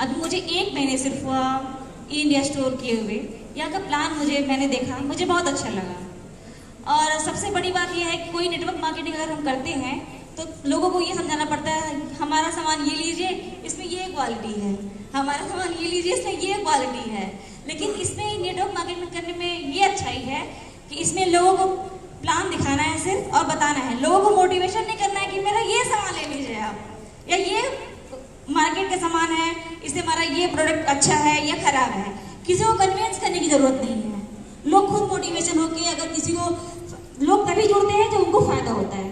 अभी मुझे 1 महीने सिर्फ इंडिया स्टोर किए हुए यहाँ का प्लान मैंने देखा, मुझे बहुत अच्छा लगा। और सबसे बड़ी बात यह है कि कोई नेटवर्क मार्केटिंग अगर हम करते हैं तो लोगों को ये समझाना पड़ता है हमारा सामान ये लीजिए, इसमें ये क्वालिटी है, हमारा सामान ये लीजिए, इसमें ये क्वालिटी है। लेकिन इसमें नेटवर्क मार्केटिंग करने में ये अच्छाई है कि इसमें लोगों को प्लान दिखाना है सिर्फ और बताना है, लोगों को मोटिवेशन नहीं करना है कि मेरा ये सामान ले लीजिए आप, या ये मार्केट का सामान है, इससे हमारा ये प्रोडक्ट अच्छा है या खराब है। किसी को कन्विंस करने की जरूरत नहीं है, लोग खुद मोटिवेशन होके अगर किसी को लोग तभी जुड़ते हैं जब उनको फायदा होता है।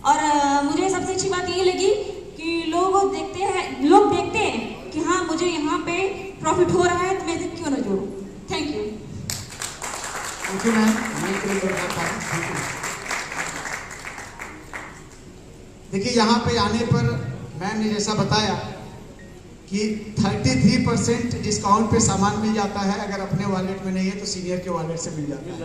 और मुझे सबसे अच्छी बात ये लगी कि लोग देखते हैं कि हाँ मुझे यहाँ पे प्रॉफिट हो रहा है तो मैं इसे क्यों ना जोड़ूं। Thank you. Thank you ma'am. देखिए यहाँ पे आने पर मैम ने जैसा बताया कि 33% डिस्काउंट पे सामान मिल जाता है, अगर अपने वॉलेट में नहीं है तो सीनियर के वॉलेट से मिल जाता है।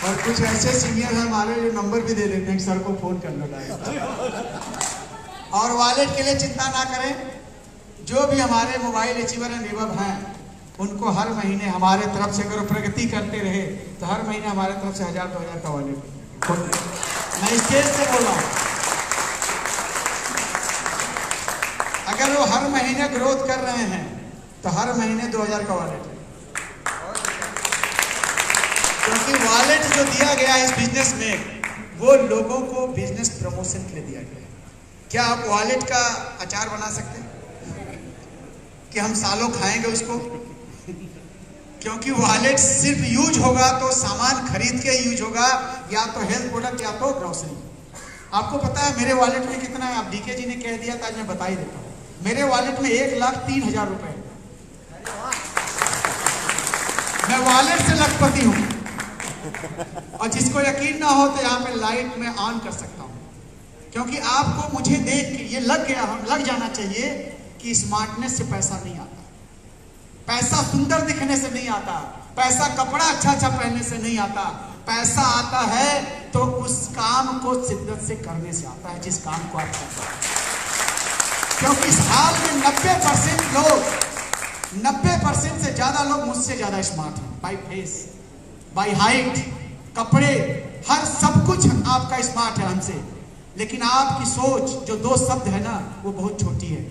और कुछ ऐसे सीनियर हैं हमारे जो नंबर भी दे देते हैं कि सर को फोन कर लो डायरेक्ट। और वॉलेट के लिए चिंता ना करें, जो भी हमारे मोबाइल अचीवर एंड रिवर्ब हैं उनको हर महीने हमारे तरफ से अगर प्रगति करते रहे तो हर महीने हमारे तरफ से 1000-2000 का वॉलेट मैं स्टेज से बोल रहा हूँ। अगर वो हर महीने ग्रोथ कर रहे हैं तो हर महीने 2000 का वॉलेट है, क्योंकि वॉलेट जो दिया गया है इस बिजनेस में वो लोगों को बिजनेस प्रमोशन के लिए दिया गया है। क्या आप वॉलेट का अचार बना सकते हैं कि हम सालों खाएंगे उसको? क्योंकि वॉलेट सिर्फ यूज होगा तो सामान खरीद के यूज होगा, या तो हेल्थ प्रोडक्ट या तो ग्रोसरी। आपको पता है मेरे वॉलेट में कितना है? आप डीके जी ने कह दिया था, आज मैं बता ही देता हूँ। मेरे वॉलेट में 1,03,000 रुपए है। मैं वॉलेट से लखपति हूँ। और जिसको यकीन ना हो तो यहाँ पे लाइट में ऑन कर सकता हूँ, क्योंकि आपको मुझे देख के ये लग जाना चाहिए कि स्मार्टनेस से पैसा नहीं आता, पैसा सुंदर दिखने से नहीं आता, पैसा कपड़ा अच्छा पहनने से नहीं आता, पैसा आता है तो उस काम को शिद्दत से करने से आता है जिस काम को आप करते हैं। क्योंकि इस हाल में 90% से ज्यादा लोग मुझसे ज्यादा स्मार्ट हैं, बाय फेस, बाय हाइट, कपड़े, हर सब कुछ आपका स्मार्ट है हमसे। लेकिन आपकी सोच जो 2 शब्द है ना वो बहुत छोटी है।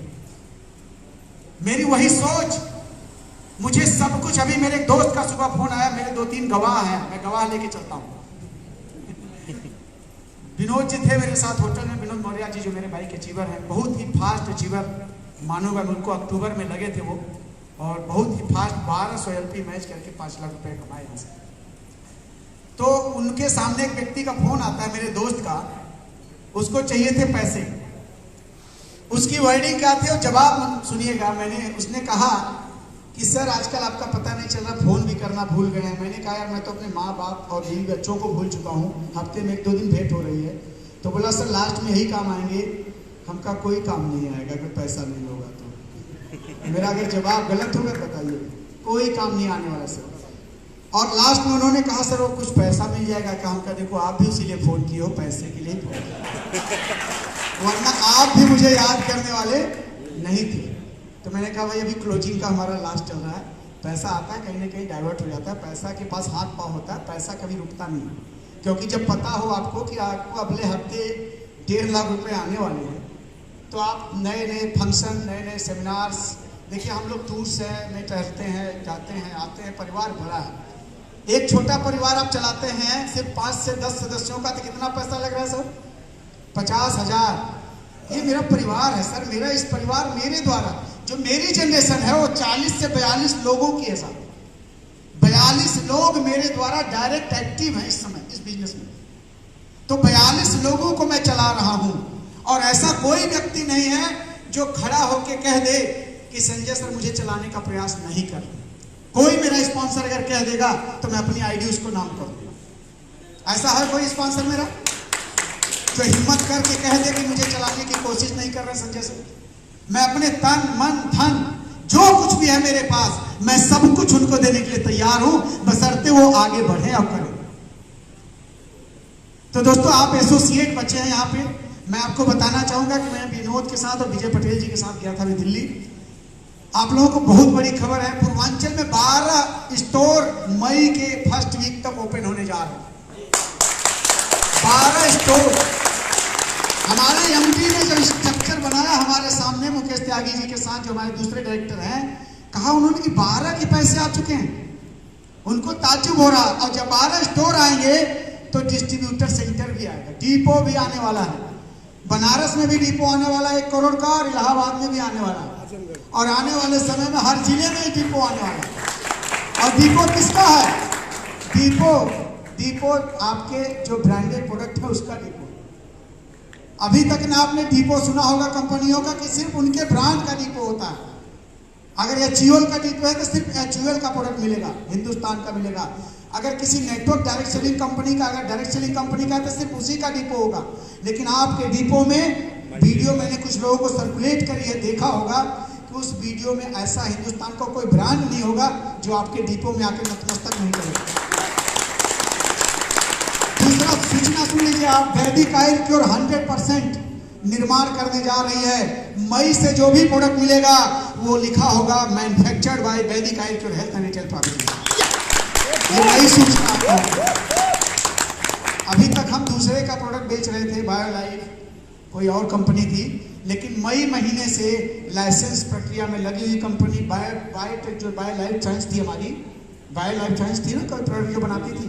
मेरी वही सोच, मुझे सब कुछ। अभी मेरे एक दोस्त का सुबह फोन आया, मेरे 2-3 गवाह हैं, मैं गवाह लेके चलता हूँ। विनोद जी थे मेरे साथ होटल में, विनोद मौर्य जी जो मेरे भाई के अचीवर हैं, बहुत ही फास्ट अचीवर मानोगा। उनको अक्टूबर में लगे थे वो, और बहुत ही फास्ट 1200 LP मैच करके 5 लाख रुपए कमाए यहाँ से। तो उनके सामने एक व्यक्ति का फोन आता है मेरे दोस्त का, उसको चाहिए थे पैसे। उसकी वर्डिंग क्या थी और जवाब सुनिएगा। उसने कहा कि सर आजकल आपका पता नहीं चल रहा, फोन भी करना भूल गए हैं। मैंने कहा यार मैं तो अपने माँ बाप और बीवी बच्चों को भूल चुका हूँ, हफ्ते में 1-2 दिन भेंट हो रही है। तो बोला सर लास्ट में यही काम आएंगे। हमका कोई काम नहीं आएगा अगर पैसा नहीं होगा तो। मेरा अगर जवाब गलत होगा बताइए, कोई काम नहीं आने वाला सर। और लास्ट में उन्होंने कहा सर वो कुछ पैसा मिल जाएगा क्या? हमका देखो आप भी इसीलिए फोन किए हो, पैसे के लिए फोन किया, वरना आप भी मुझे याद करने वाले नहीं थे। तो मैंने कहा भाई अभी क्लोजिंग का हमारा लास्ट चल रहा है, पैसा आता है कहीं ना कहीं डाइवर्ट हो जाता है, पैसा के पास हाथ पाँव होता है, पैसा कभी रुकता नहीं। क्योंकि जब पता हो आपको कि आपको अगले हफ्ते 1.5 लाख रुपए आने वाले हैं, तो आप नए फंक्शन, नए सेमिनार्स, देखिए हम लोग टूर्स में टहलते हैं, जाते हैं, आते हैं, परिवार बड़ा है। एक छोटा परिवार आप चलाते हैं सिर्फ 5 से 10 सदस्यों का, तो कितना पैसा लग रहा है सर? 50,000। ये मेरा परिवार है सर, मेरा इस परिवार मेरे द्वारा, जो मेरी जनरेशन है वो 40 से 42 लोगों की है सर। 42 लोग मेरे द्वारा डायरेक्ट एक्टिव हैं इस समय इस बिजनेस में। तो 42 लोगों को मैं चला रहा हूं, और ऐसा कोई व्यक्ति नहीं है जो खड़ा होकर कह दे कि संजय सर मुझे चलाने का प्रयास नहीं कर रहे। कोई मेरा स्पॉन्सर अगर कह देगा तो मैं अपनी आईडी उसको नाम कर दूंगा। ऐसा है कोई स्पॉन्सर मेरा जो हिम्मत करके कह दे कि मुझे चलाने की कोशिश नहीं कर रहे संजय सर? मैं अपने तन मन धन जो कुछ भी है मेरे पास, मैं सब कुछ उनको देने के लिए तैयार हूं, बशर्ते वो आगे बढ़े और करें। तो दोस्तों आप एसोसिएट बच्चे हैं यहाँ पे, मैं आपको बताना चाहूंगा कि मैं विनोद के साथ और विजय पटेल जी के साथ गया था अभी दिल्ली। आप लोगों को बहुत बड़ी खबर है, पूर्वांचल में 12 स्टोर मई के फर्स्ट वीक तक ओपन होने जा रहे हैं। 12 स्टोर। हमारे एमडी ने जो स्ट्रक्चर बनाया हमारे सामने मुकेश त्यागी जी के साथ, जो हमारे दूसरे डायरेक्टर हैं, कहा उन्होंने कि 12 के पैसे आ चुके हैं। उनको ताज्जुब हो रहा। और जब 12 स्टोर आएंगे तो डिस्ट्रीब्यूटर सेंटर भी आएगा, डिपो भी आने वाला है। बनारस में भी डिपो आने वाला है 1 करोड़ का, और इलाहाबाद में भी आने वाला है, और आने वाले समय में हर जिले में डिपो आने वाला है। और डिपो किसका है? डिपो आपके जो ब्रांडेड प्रोडक्ट है उसका डिपो। अभी तक ना आपने डिपो सुना होगा कंपनियों का कि सिर्फ उनके ब्रांड का डिपो होता है। अगर HUL का डिपो है तो सिर्फ HUL का प्रोडक्ट मिलेगा, हिंदुस्तान का मिलेगा। अगर किसी नेटवर्क डायरेक्ट सेलिंग कंपनी का, अगर डायरेक्ट सेलिंग कंपनी का है तो सिर्फ उसी का डिपो होगा। लेकिन आपके डिपो में वीडियो मैंने कुछ लोगों को सर्कुलेट करी है, देखा होगा कि उस वीडियो में ऐसा हिंदुस्तान का कोई ब्रांड नहीं होगा जो आपके डिपो में आके नतमस्तक नहीं करेगा। दूसरा सूचना सुन लीजिए आप, वैदिक आयुर्वेद 100% निर्माण करने जा रही है। मई से जो भी प्रोडक्ट मिलेगा वो लिखा होगा मैन्युफैक्चर्ड बाय वैदिक Ayurveda health and natural product. ये नई सूचना है। अभी तक हम दूसरे का प्रोडक्ट बेच रहे थे, बायोलाइफ कोई और कंपनी थी, लेकिन मई महीने से लाइसेंस प्रक्रिया में लगी हुई कंपनी बायोटेक, जो बायोलाइफ साइंस थी हमारी, बायोलाइफ साइंस थी ना, कोई प्रोडक्ट जो बनाती थी,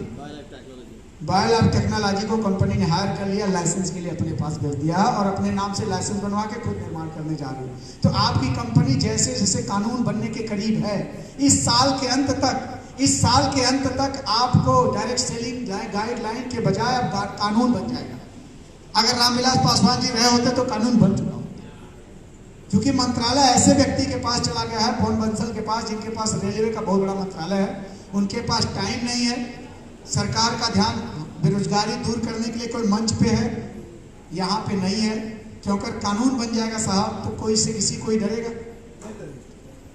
बायोलाइफ टेक्नोलॉजी को कंपनी ने हायर कर लिया, लाइसेंस के लिए अपने पास भेज दिया और अपने नाम से लाइसेंस बनवा के खुद निर्माण करने जा रही है। तो आपकी कंपनी जैसे जैसे कानून बनने के करीब है, इस साल के अंत तक आपको डायरेक्ट सेलिंग गाइडलाइन के बजाय अब कानून बन जाएगा। अगर रामविलास पासवान जी रहे होते तो कानून बन चुका होता, क्योंकि मंत्रालय ऐसे व्यक्ति के पास चला गया है, पोन बंसल के पास, जिनके पास रेलवे का बहुत बड़ा मंत्रालय है, उनके पास टाइम नहीं है। सरकार का ध्यान बेरोजगारी दूर करने के लिए कोई मंच पे है, यहाँ पे नहीं है। क्योंकि कानून बन जाएगा साहब तो कोई से किसी कोई डरेगा,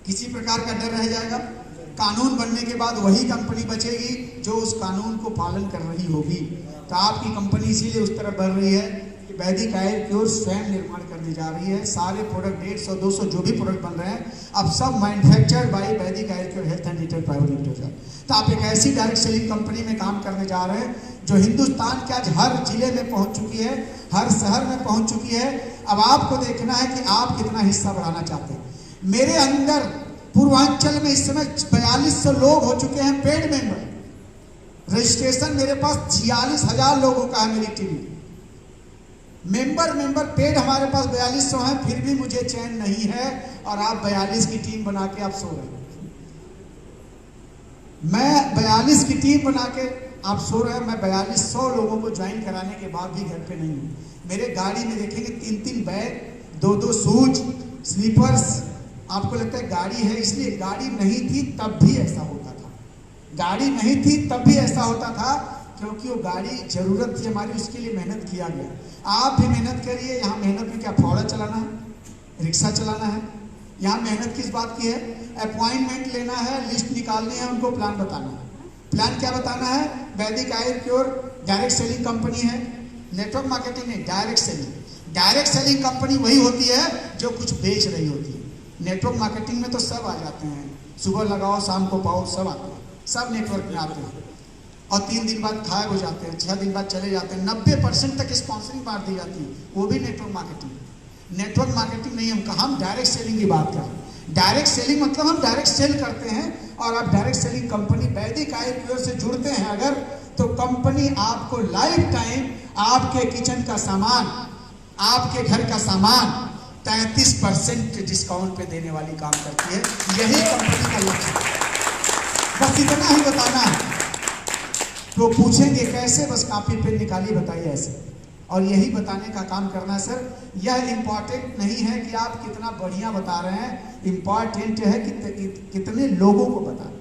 किसी प्रकार का डर रह जाएगा। कानून बनने के बाद वही कंपनी बचेगी जो उस कानून को पालन कर रही होगी। तो आपकी कंपनी इसीलिए उस तरफ बढ़ रही है कि वैदिक आयुर्वेद स्वयं निर्माण करने जा रही है। सारे प्रोडक्ट 150-200 जो भी प्रोडक्ट बन रहे हैं अब सब मैन्युफैक्चर्ड बाय वैदिक Ayurveda health and natural private limited. तो आप एक ऐसी डायरेक्ट सेलिंग कंपनी में काम करने जा रहे हैं जो हिंदुस्तान के आज हर जिले में पहुंच चुकी है, हर शहर में पहुंच चुकी है। अब आपको देखना है कि आप कितना हिस्सा बढ़ाना चाहते हैं। मेरे अंदर पूर्वांचल में इस समय 4200 लोग हो चुके हैं पेड मेंबर। रजिस्ट्रेशन मेरे पास 46,000 लोगों का है मेरी टीम में। मेंबर पेड हमारे पास 4200 हैं, फिर भी मुझे चैन नहीं है। और आप 42 की टीम बना के आप सो रहे हैं। मैं 42 की टीम बना के आप सो रहे हैं। मैं 4200 लोगों को ज्वाइन कराने के बाद भी घर पे नहीं हूँ। मेरे गाड़ी में देखेंगे 3-3 बैग, 2-2 शूज, स्लीपर्स। आपको लगता है गाड़ी है, इसलिए गाड़ी नहीं थी तब भी ऐसा होता था। गाड़ी नहीं थी तब भी ऐसा होता था क्योंकि वो गाड़ी जरूरत थी हमारी, उसके लिए मेहनत किया गया। आप भी मेहनत करिए। यहाँ मेहनत में क्या फावड़ा चलाना है, रिक्शा चलाना है? यहाँ मेहनत किस बात की है? अपॉइंटमेंट लेना है, लिस्ट निकालनी है, उनको प्लान बताना है। प्लान क्या बताना है? वैदिक आयुर्वेद डायरेक्ट सेलिंग कंपनी है, नेटवर्क मार्केटिंग नहीं, direct selling. Direct selling company वही होती है जो कुछ बेच रही होती है। नेटवर्क मार्केटिंग में तो सब आ जाते हैं, सुबह लगाओ शाम को पाओ, सब आते हैं, सब नेटवर्क में आते हैं और 3 दिन बाद गायब हो जाते हैं, 6 दिन बाद चले जाते हैं। 90% तक स्पॉन्सरिंग मार दी जाती है, वो भी नेटवर्क मार्केटिंग। नेटवर्क मार्केटिंग नहीं, हम डायरेक्ट सेलिंग की बात कर रहे हैं। डायरेक्ट सेलिंग मतलब हम डायरेक्ट सेल करते हैं। और आप डायरेक्ट सेलिंग कंपनी वैदिक आयुर्वेद से जुड़ते हैं अगर, तो कंपनी आपको लाइफ टाइम आपके किचन का सामान, आपके घर का सामान 33% डिस्काउंट पे देने वाली काम करती है। यही कंपनी का लक्ष्य है। बस इतना ही बताना है। तो पूछेंगे कैसे, बस कॉपी पेन निकालिए, बताइए ऐसे। और यही बताने का काम करना है सर। यह इम्पॉर्टेंट नहीं है कि आप कितना बढ़िया बता रहे हैं, इम्पॉर्टेंट है कि कितने लोगों को बता रहे हैं।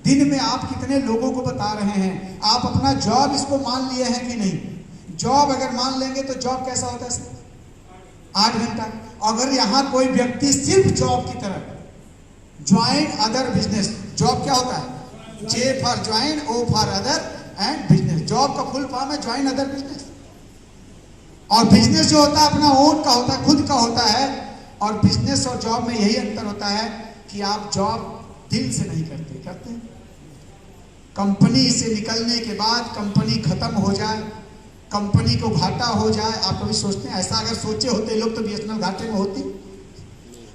दिन में आप कितने लोगों को बता रहे हैं। आप अपना जॉब इसको मान लिए हैं कि नहीं? जॉब अगर मान लेंगे तो जॉब कैसा होता है सर? 8 घंटा। अगर यहाँ कोई व्यक्ति सिर्फ जॉब की तरह ज्वाइन अदर बिजनेस, जॉब क्या होता है? J for join, O for other and business. Job का फुल फॉर्म है ज्वाइन अदर बिजनेस। और बिजनेस जो होता है अपना ओन का होता है, खुद का होता है। और बिजनेस और जॉब में यही अंतर होता है कि आप जॉब दिल से नहीं करते, करते हैं कंपनी से निकलने के बाद कंपनी खत्म हो जाए, कंपनी को घाटा हो जाए। आप कभी सोचते हैं ऐसा? अगर सोचे होते लोग तो बीएसएनएल घाटे में होती,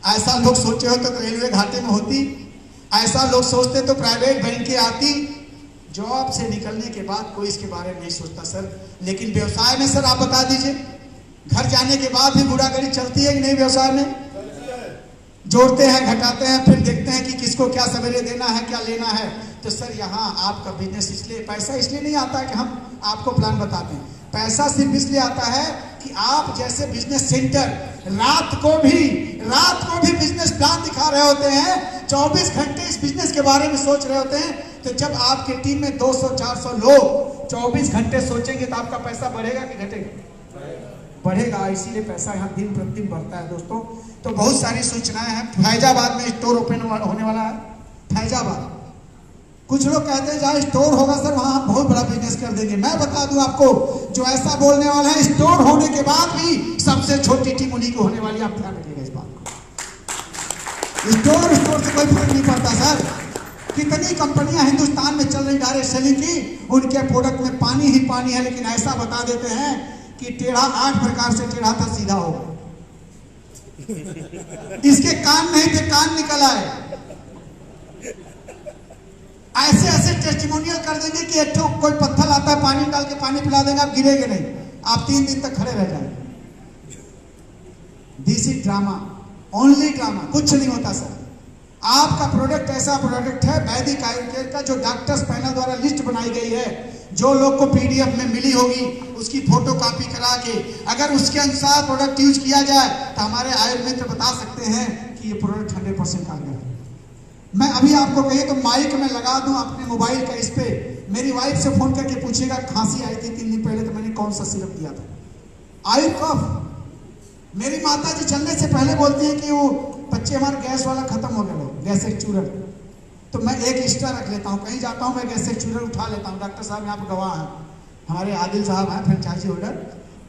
ऐसा लोग सोचे होते तो रेलवे घाटे में होती, ऐसा लोग सोचते तो प्राइवेट बैंक आती। जॉब से निकलने के बाद कोई इसके बारे में नहीं सोचता सर। लेकिन व्यवसाय में सर आप बता दीजिए, घर जाने के बाद भी बुरा गाड़ी चलती है कि नहीं? व्यवसाय में जोड़ते हैं, घटाते हैं, फिर देखते हैं कि किसको क्या सवेरे देना है, क्या लेना है। तो सर यहाँ आपका बिजनेस इसलिए, पैसा इसलिए नहीं आता है कि हम आपको प्लान बताते हैं। पैसा सिर्फ इसलिए आता है कि आप जैसे बिजनेस सेंटर रात को भी बिजनेस प्लान दिखा रहे होते हैं, 24 घंटे इस बिजनेस के बारे में सोच रहे होते हैं। तो जब आपके टीम में 200-400 लोग 24 घंटे सोचेंगे तो आपका पैसा बढ़ेगा कि घटेगा? बढ़ेगा। इसीलिए पैसा यहाँ दिन प्रतिदिन बढ़ता है दोस्तों। तो बहुत सारी सूचनाएं हैं। फैजाबाद में स्टोर ओपन होने वाला है, फैजाबाद। कुछ लोग कहते हैं जहाँ स्टोर होगा सर वहां हम बहुत बड़ा बिजनेस कर देंगे। मैं बता दूं आपको, जो ऐसा बोलने वाला है, स्टोर होने के बाद भी सबसे छोटी टीम उन्हीं को होने वाली है। आप ध्यान रखिएगा इस बात को। स्टोर से कोई फर्क नहीं पड़ता सर। कितनी कंपनियां हिंदुस्तान में चल रही डायरेक्ट सेलिंग की, उनके प्रोडक्ट में पानी ही पानी है, लेकिन ऐसा बता देते हैं कि टेढ़ा 8 प्रकार से टेढ़ा था, सीधा होगा। इसके कान नहीं थे, कान निकल आए। ऐसे ऐसे टेस्टिमोनियल कर देंगे कि एक कोई पत्थर आता है, पानी डाल के पानी पिला देंगे, आप गिरेंगे नहीं, आप 3 दिन तक खड़े रह जाएंगे। This is drama, only drama, कुछ नहीं होता सर। आपका प्रोडक्ट ऐसा प्रोडक्ट है वैदिक आयुर्वेद का, जो डॉक्टर्स पैनल द्वारा लिस्ट बनाई गई है, जो लोग को पीडीएफ में मिली होगी उसकी फोटो कॉपी करा के अगर उसके अनुसार प्रोडक्ट यूज किया जाए तो हमारे आयुर्वेद बता सकते हैं कि ये प्रोडक्ट 100% कारगर है। मैं अभी आपको कहिए तो माइक में लगा दूं अपने मोबाइल का, इस पे मेरी वाइफ से फोन करके पूछेगा, खांसी आई थी 3 दिन पहले तो मैंने कौन सा सिरप दिया था, आई कफ। मेरी माता जी चलने से पहले बोलती है कि वो बच्चे हमारा गैस वाला खत्म हो गया, गैस एक चूरन, तो मैं एक एक्स्ट्रा रख लेता हूँ। कहीं जाता हूँ मैं गैस एक चूरन उठा लेता हूँ। डॉक्टर साहब यहाँ पर गवाह हैं, हमारे आदिल साहब हैं फ्रेंचाइजी होल्डर,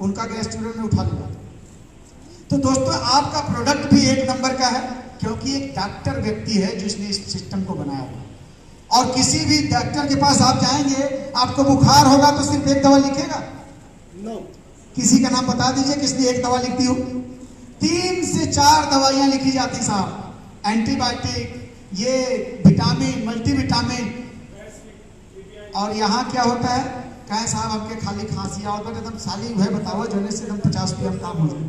उनका गैस चूरन में उठा लेता। तो दोस्तों आपका प्रोडक्ट भी एक नंबर का है, क्योंकि एक डॉक्टर व्यक्ति है जिसने इस सिस्टम को बनाया हुआ। और किसी भी डॉक्टर के पास आप जाएंगे, आपको बुखार होगा तो सिर्फ एक दवा लिखेगा? नो। किसी का नाम बता दीजिए किसने एक दवा लिख दी हो? 3 से 4 दवाइयां लिखी जाती साहब, एंटीबायोटिक, ये विटामिन, मल्टीविटामिन। और यहाँ क्या होता है, कहे साहब आपके खाली खांसी आओ तो एकदम साली हुए बताओ जोने से एकदम 50 PM काम हो जाए।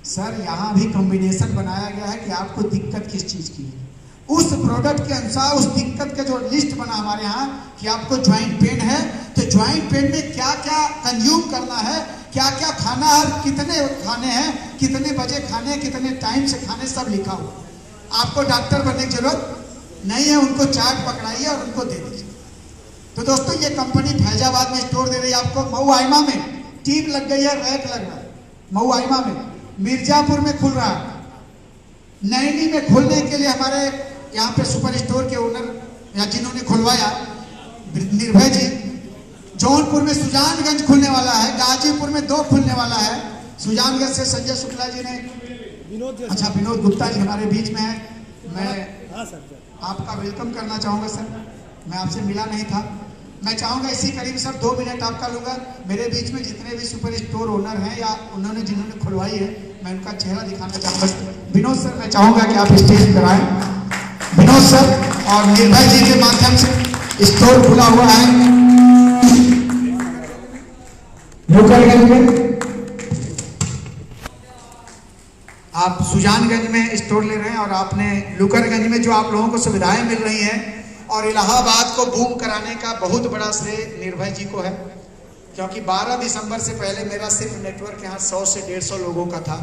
सर यहाँ भी कॉम्बिनेशन बनाया गया है कि आपको दिक्कत किस चीज की है, उस प्रोडक्ट के अनुसार उस दिक्कत का जो लिस्ट बना हमारे यहाँ कि आपको ज्वाइंट पेन है तो ज्वाइंट पेन में क्या क्या कंज्यूम करना है, क्या क्या खाना है, कितने खाने हैं, कितने बजे खाने, कितने टाइम से खाने, सब लिखा हुआ। आपको डॉक्टर बनने की जरूरत नहीं है, उनको चार्ट पकड़ाइए और उनको दे दीजिए। तो दोस्तों ये कंपनी फैजाबाद में स्टोर दे रही है आपको। मऊ आइमा में टीम लग गई है, रैक लग रहा है मऊ आइमा में, मिर्जापुर में खुल रहा है, नैनी में खोलने के लिए हमारे यहाँ पे सुपर स्टोर के ओनर या जिन्होंने खुलवाया निर्भय जी, जौनपुर में सुजानगंज खुलने वाला है, गाजीपुर में 2 खुलने वाला है। सुजानगंज से संजय शुक्ला जी ने, अच्छा विनोद गुप्ता जी हमारे बीच में है। मैं आपका वेलकम करना चाहूँगा सर, मैं आपसे मिला नहीं था। मैं चाहूँगा इसी करीब सर 2 मिनट आपका लूँगा। मेरे बीच में जितने भी सुपर स्टोर ओनर हैं या उन्होंने जिन्होंने खुलवाई है, मैं उनका चेहरा दिखाना चाहूँगा। विनोद सर मैं चाहूँगा कि आप स्टेज पर आए। विनोद सर और निर्भय जी के माध्यम से स्टोर खुला हुआ है लुकरगंज में। आप सुजानगंज में स्टोर ले रहे हैं और आपने लुकरगंज में जो आप लोगों को सुविधाएं मिल रही हैं, और इलाहाबाद को बूम कराने का बहुत बड़ा श्रेय निर्भय जी को है, क्योंकि 12 दिसंबर से पहले मेरा सिर्फ नेटवर्क यहाँ 100 से 150 लोगों का था,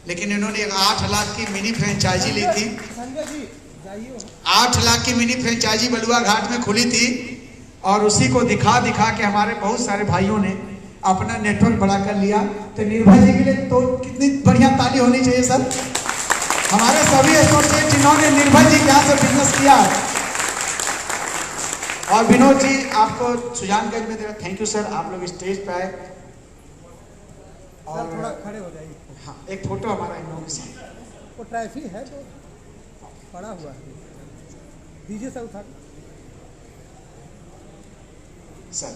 लेकिन इन्होंने 8 लाख की मिनी फ्रेंचाइजी ली थी। 8 लाख की मिनी फ्रेंचाइजी बलुआ घाट में खुली थी, और उसी को दिखा दिखा के हमारे बहुत सारे भाइयों ने अपना नेटवर्क बड़ा कर लिया। तो निर्भय जी के लिए तो कितनी बढ़िया ताली होनी चाहिए सर। हमारे सभी एसोसिएट जिन्होंने निर्भय जी के यहाँ से बिजनेस किया। और विनोद जी आपको सुजानगंज में दे रहा, थैंक यू सर, आप लोग स्टेज पे आए। और थोड़ा खड़े हो जाइए। हाँ, एक फोटो हमारा इन लोगों के साथ। वो ट्रैफिक है तो पड़ा हुआ है, दीजिए सर उठा के। सर